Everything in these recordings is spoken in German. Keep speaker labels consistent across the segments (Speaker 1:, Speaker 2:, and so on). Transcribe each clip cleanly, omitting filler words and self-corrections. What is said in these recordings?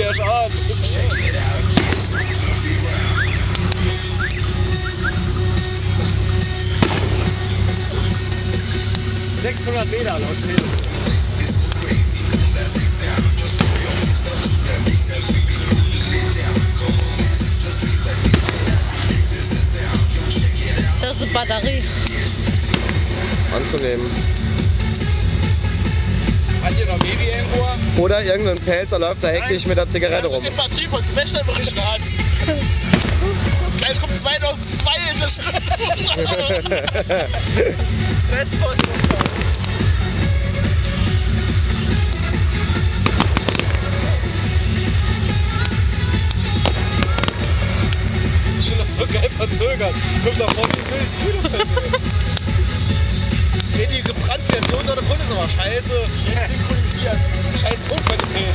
Speaker 1: erst an. 600 Meter laut Film.
Speaker 2: Das ist eine Batterie.
Speaker 3: Anzunehmen.
Speaker 1: Hat ihr noch Baby irgendwo?
Speaker 3: Oder irgendein Pelzer läuft da hektisch mit der Zigarette rum.
Speaker 1: Die Batterie von Special-Bericht hat. Gleich kommt 2002 in der Schritt. Schon das so geil verzögert. Kommt da vorne durch. Nee, die gebrannte Version davon ist aber scheiße. Scheiß Tonqualität.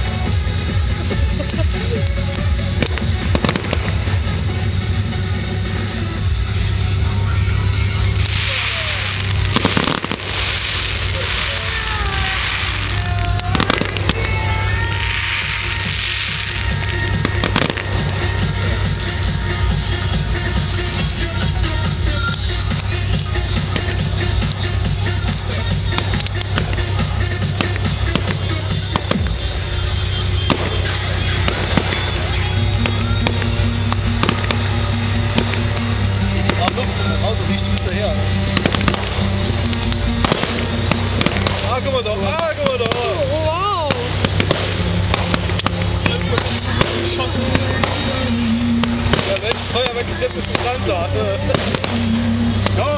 Speaker 1: Ah, guck mal da! Ah, guck mal da!
Speaker 2: Wow!
Speaker 1: Das wird über ganz gut geschossen. Ja, welches Feuerwerk ist jetzt interessanter? Ja!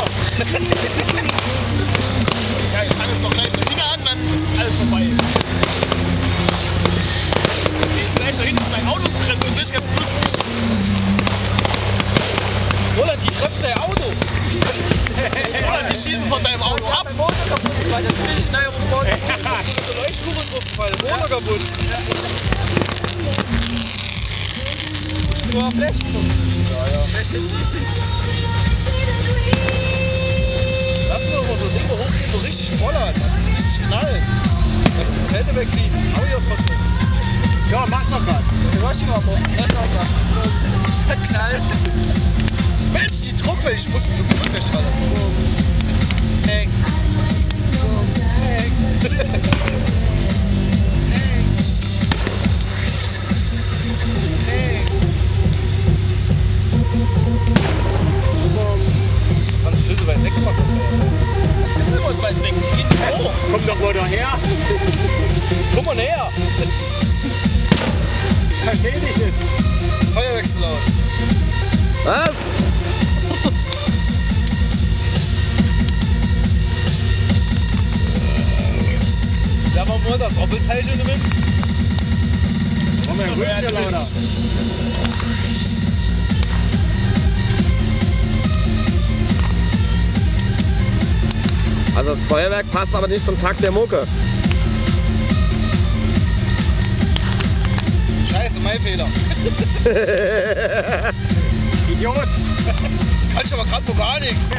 Speaker 1: Ja, jetzt fangen wir noch gleich mit Finger an, dann ist alles vorbei. Jetzt gleich da hinten zwei Autos drin, das ist ganz lustig. Roland, die treffen dein Auto! Roland, die schießen von deinem Auto ab!
Speaker 4: Motor kaputt, weil natürlich naja, vom Motor
Speaker 1: So Leuchtkugeln draufgefallen, Motor kaputt!
Speaker 4: nur Flächenzug.
Speaker 1: Ja. Lass uns doch mal so Dinge hochgehen, so richtig bollern, das muss richtig knallen. Dass die Zelte wegfliegen, hau ich aus Verzug.
Speaker 4: Ja, mach's doch grad. Hiroshima, das ist auch so. Verknallt.
Speaker 1: Mensch, die Druckwelle, ich muss mich zum Stück festhalten. Häng. Das haben die Schlüssel weit weg gemacht.
Speaker 4: Das ist immer so weit weg. Die gehen hoch.
Speaker 1: Komm doch mal daher. Komm mal näher.
Speaker 4: Versteh dich nicht.
Speaker 1: Das Feuerwerk ist laut.
Speaker 3: Was?
Speaker 1: Da machen wir das Opelzeichen mit.
Speaker 4: Komm her, rüber hier lauter.
Speaker 3: Also das Feuerwerk passt aber nicht zum Takt der Mucke.
Speaker 1: Scheiße, mein Fehler.
Speaker 4: Idiot.
Speaker 1: Kann ich aber gerade noch gar nichts.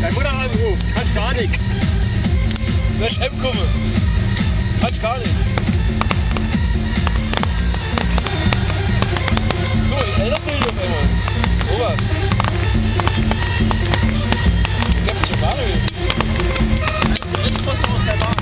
Speaker 4: Dein Mutter anruft. Kannst gar nichts.
Speaker 1: Der Chef komme. Kann ich gar nichts. So, das will ich auf einmal. So was. Ich hab schon gar nicht. Das ist echt was aus der Bahn.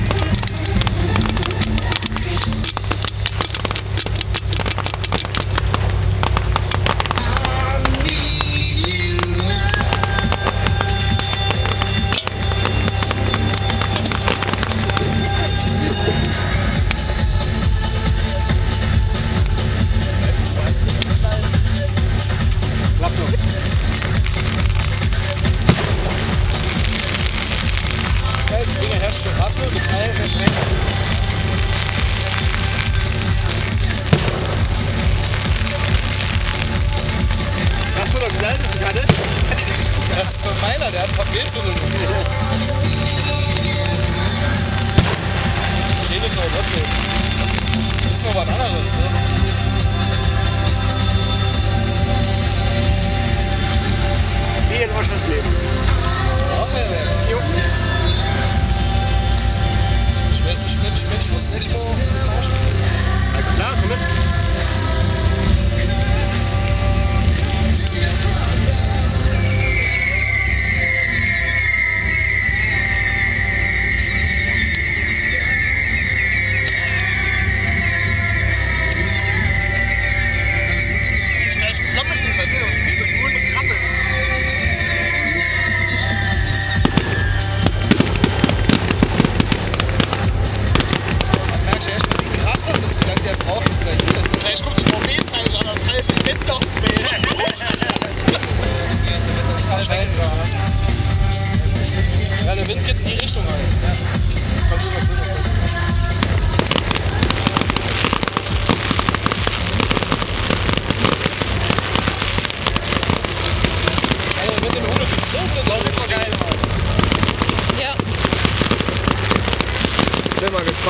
Speaker 1: Hast du die Teile verschwendet?
Speaker 4: Hast du noch gesagt, dass du hattest?
Speaker 1: Das ist meiner, der hat Papier zu tun. Geht es aber trotzdem. Das ist mal was anderes, ne?
Speaker 4: Wie in Oschersleben.
Speaker 1: Jo. Ich weiß nicht, Mensch, muss nicht mal.
Speaker 4: Na klar, so mit.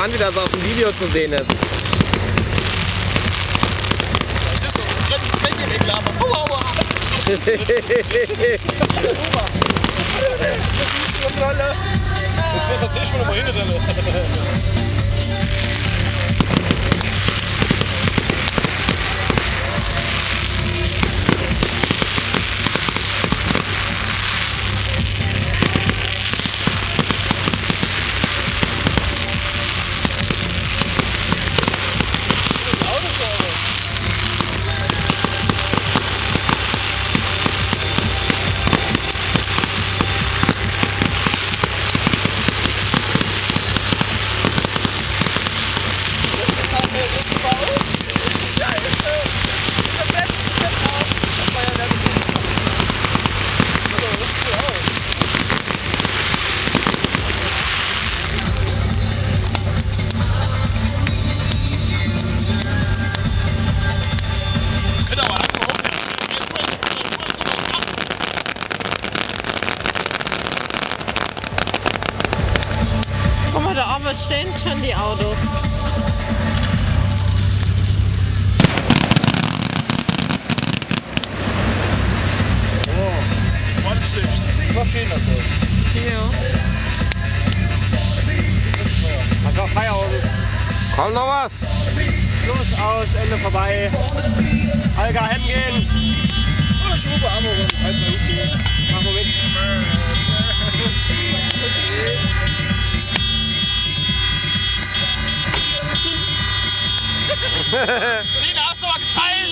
Speaker 3: gespannt, wie das auf dem Video zu sehen ist.
Speaker 4: Das ist doch so ein fremdes Männchen im Lama. Aua! Das ist die Rolle.
Speaker 1: Das muss tatsächlich mal nochmal hinrennen.
Speaker 2: Guck mal, da oben stehen schon die Autos.
Speaker 1: Was fehlt das denn?
Speaker 2: Ja.
Speaker 4: Einfach Feierabend.
Speaker 3: Kommt noch was?
Speaker 4: Los, aus, Ende vorbei. Alga, heim gehen.
Speaker 1: Oh, ich rufe Amor und halt mal hupen.
Speaker 4: Mach mal mit. Den hast du aber geteilt.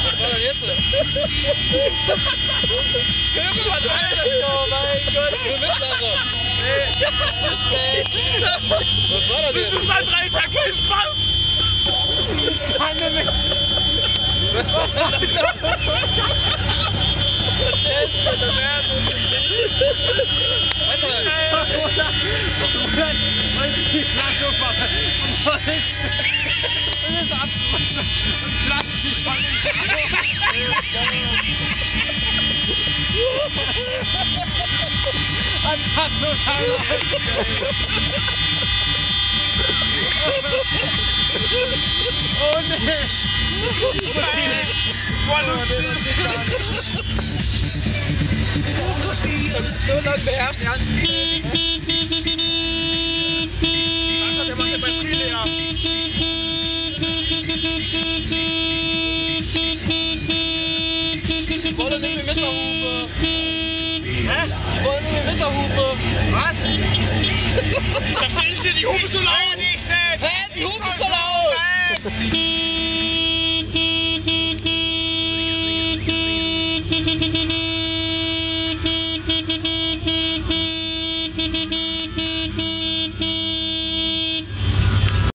Speaker 1: Was war denn jetzt?
Speaker 4: Irgendwas Altes noch, mein Gott.
Speaker 1: Ich will mitlachen.
Speaker 4: Nee, zu spät.
Speaker 1: Was war das denn?
Speaker 4: Das ist mein Dreier, kein Spaß. Keine mehr.
Speaker 1: Was war das denn?
Speaker 4: Wollen Sie die Flasche aufmachen? Und das abmachen und klatschen sich von das hat total oh nee! So lange beherrscht ernst. Der macht ja bei Frühjahr.
Speaker 1: Die wollen nicht mehr mit der Hupe.
Speaker 4: Hä?
Speaker 1: Die wollen nicht mehr mit der Hupe.
Speaker 4: Was? Da stellen Sie die Hupe so laut!
Speaker 1: Hä? Die Hupe ist so laut!